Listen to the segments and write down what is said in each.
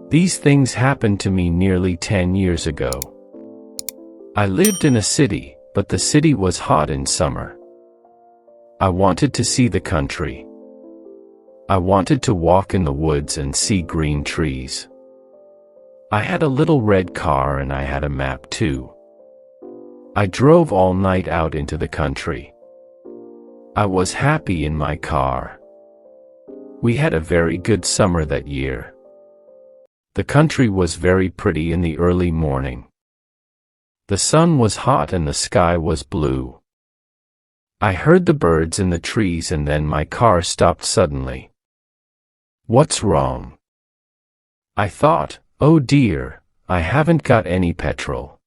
These things happened to me nearly 10 years ago. I lived in a city, but the city was hot in summer. I wanted to see the country. I wanted to walk in the woods and see green trees. I had a little red car and I had a map too. I drove all night out into the country. I was happy in my car. We had a very good summer that year. The country was very pretty in the early morning. The sun was hot and the sky was blue. I heard the birds in the trees and then my car stopped suddenly. What's wrong? I thought, oh dear, I haven't got any petrol.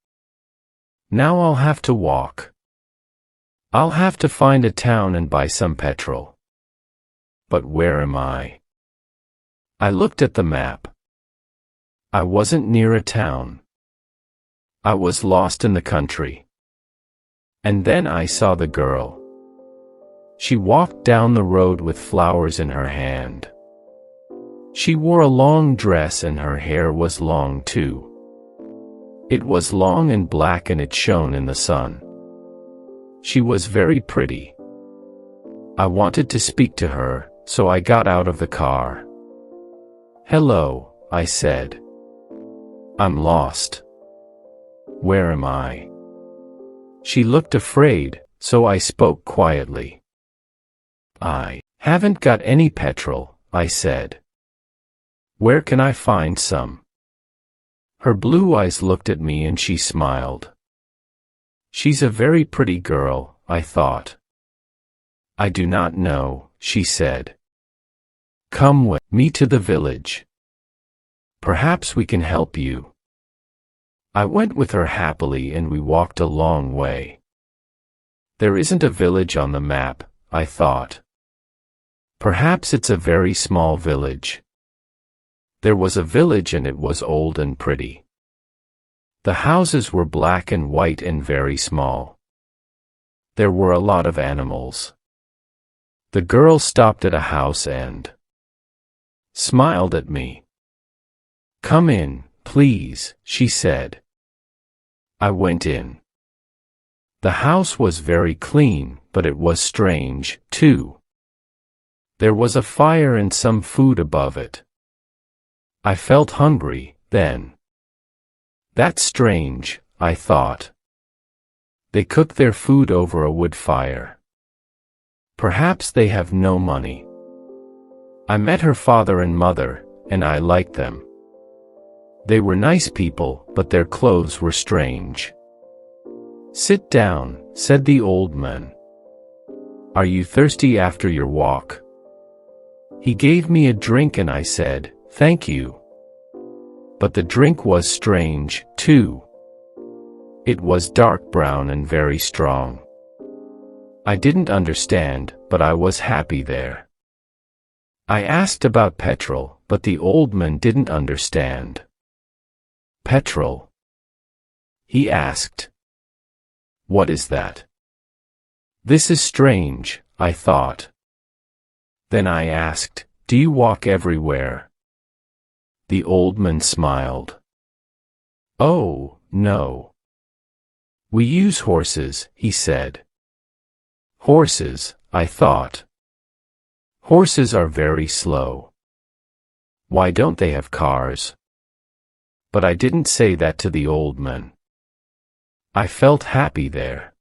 Now I'll have to walk. I'll have to find a town and buy some petrol. But where am I? I looked at the map. I wasn't near a town. I was lost in the country. And then I saw the girl. She walked down the road with flowers in her hand. She wore a long dress and her hair was long too. It was long and black and it shone in the sun. She was very pretty. I wanted to speak to her, so I got out of the car. Hello, I said. I'm lost. Where am I? She looked afraid, so I spoke quietly. I haven't got any petrol, I said. Where can I find some? Her blue eyes looked at me and she smiled. She's a very pretty girl, I thought. I do not know, she said. Come with me to the village. Perhaps we can help you. I went with her happily and we walked a long way. There isn't a village on the map, I thought. Perhaps it's a very small village. There was a village and it was old and pretty. The houses were black and white and very small. There were a lot of animals. The girl stopped at a house and smiled at me. Come in, please, she said. I went in. The house was very clean, but it was strange, too. There was a fire and some food above it. I felt hungry, then. That's strange, I thought. They cook their food over a wood fire. Perhaps they have no money. I met her father and mother, and I liked them. They were nice people, but their clothes were strange. Sit down, said the old man. Are you thirsty after your walk? He gave me a drink and I said, thank you. But the drink was strange, too. It was dark brown and very strong. I didn't understand, but I was happy there. I asked about petrol, but the old man didn't understand. Petrol? He asked. What is that? This is strange, I thought. Then I asked, do you walk everywhere? The old man smiled. Oh, no. We use horses, he said. Horses, I thought. Horses are very slow. Why don't they have cars? But I didn't say that to the old man. I felt happy there.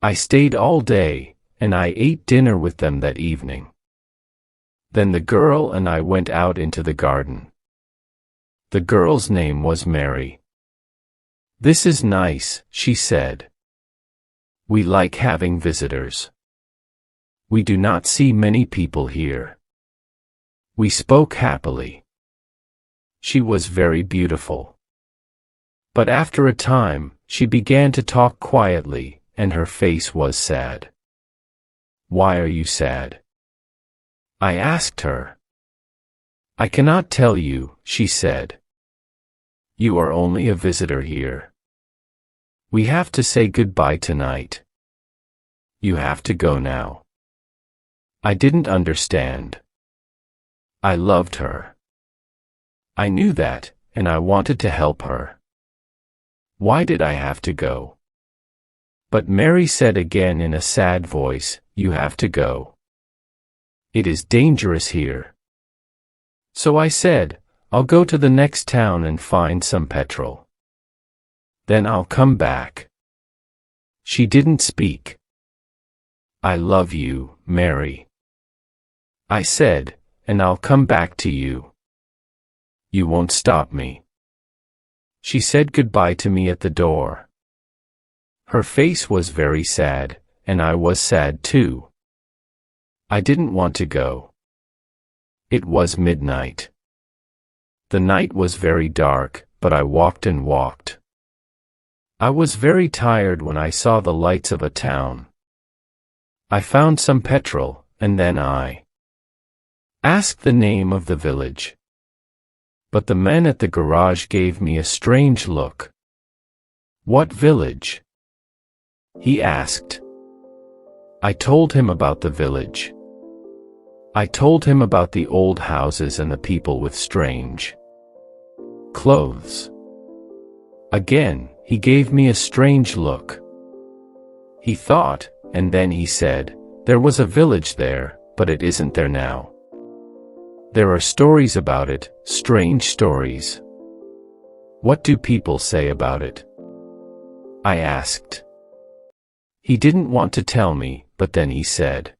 I stayed all day, and I ate dinner with them that evening. Then the girl and I went out into the garden. The girl's name was Mary. This is nice, she said. We like having visitors. We do not see many people here. We spoke happily. She was very beautiful. But after a time, she began to talk quietly, and her face was sad. Why are you sad? I asked her. I cannot tell you, she said. You are only a visitor here. We have to say goodbye tonight. You have to go now. I didn't understand. I loved her. I knew that, and I wanted to help her. Why did I have to go? But Mary said again in a sad voice, "You have to go. It is dangerous here." So I said, "I'll go to the next town and find some petrol. Then I'll come back." She didn't speak. "I love you, Mary," I said, "and I'll come back to you. You won't stop me." She said goodbye to me at the door. Her face was very sad, and I was sad too. I didn't want to go. It was midnight. The night was very dark, but I walked and walked. I was very tired when I saw the lights of a town. I found some petrol, and then I asked the name of the village. But the man at the garage gave me a strange look. "What village?" he asked. I told him about the village. I told him about the old houses and the people with strange clothes. Again, he gave me a strange look. He thought, and then he said, "There was a village there, but it isn't there now. There are stories about it, strange stories." "What do people say about it?" I asked. He didn't want to tell me, but then he said,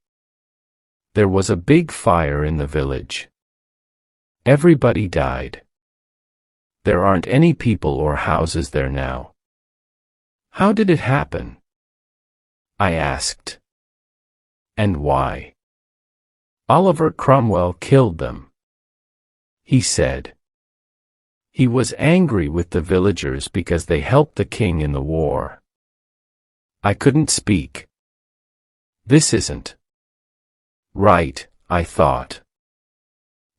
"There was a big fire in the village. Everybody died. There aren't any people or houses there now." "How did it happen?" I asked. "And why?" "Oliver Cromwell killed them," he said. He was angry with the villagers because they helped the king in the war. I couldn't speak. This isn't right, I thought.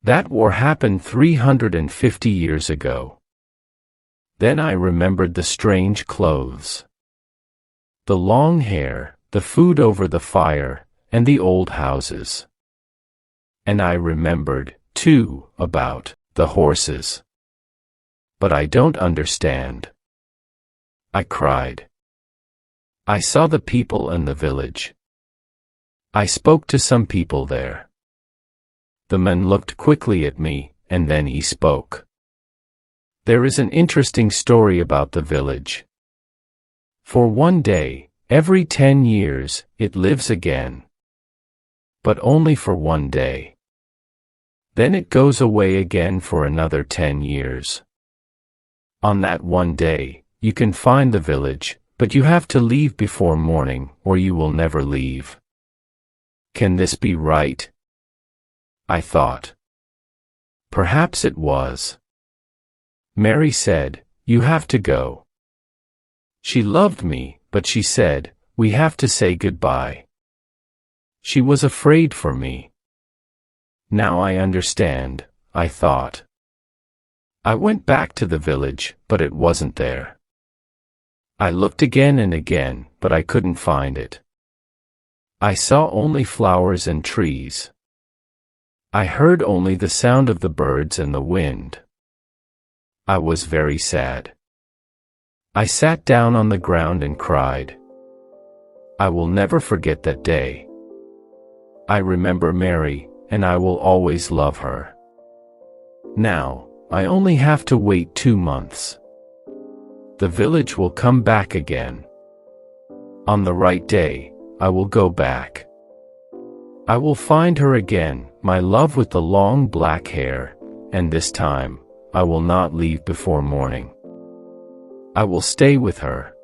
That war happened 350 years ago. Then I remembered the strange clothes, the long hair, the food over the fire, and the old houses. And I remembered, too, about the horses. But I don't understand. I cried. I saw the people and the village. I spoke to some people there. The man looked quickly at me, and then he spoke. "There is an interesting story about the village. For one day, every 10 years, it lives again. But only for one day. Then it goes away again for another 10 years. On that one day, you can find the village, but you have to leave before morning, or you will never leave. Can this be right?" I thought. Perhaps it was. Mary said, "You have to go." She loved me, but she said, "We have to say goodbye." She was afraid for me. Now I understand, I thought. I went back to the village, but it wasn't there. I looked again and again, but I couldn't find it. I saw only flowers and trees. I heard only the sound of the birds and the wind. I was very sad. I sat down on the ground and cried. I will never forget that day. I remember Mary, and I will always love her. Now, I only have to wait 2 months. The village will come back again. On the right day, I will go back. I will find her again, my love with the long black hair, and this time, I will not leave before morning. I will stay with her.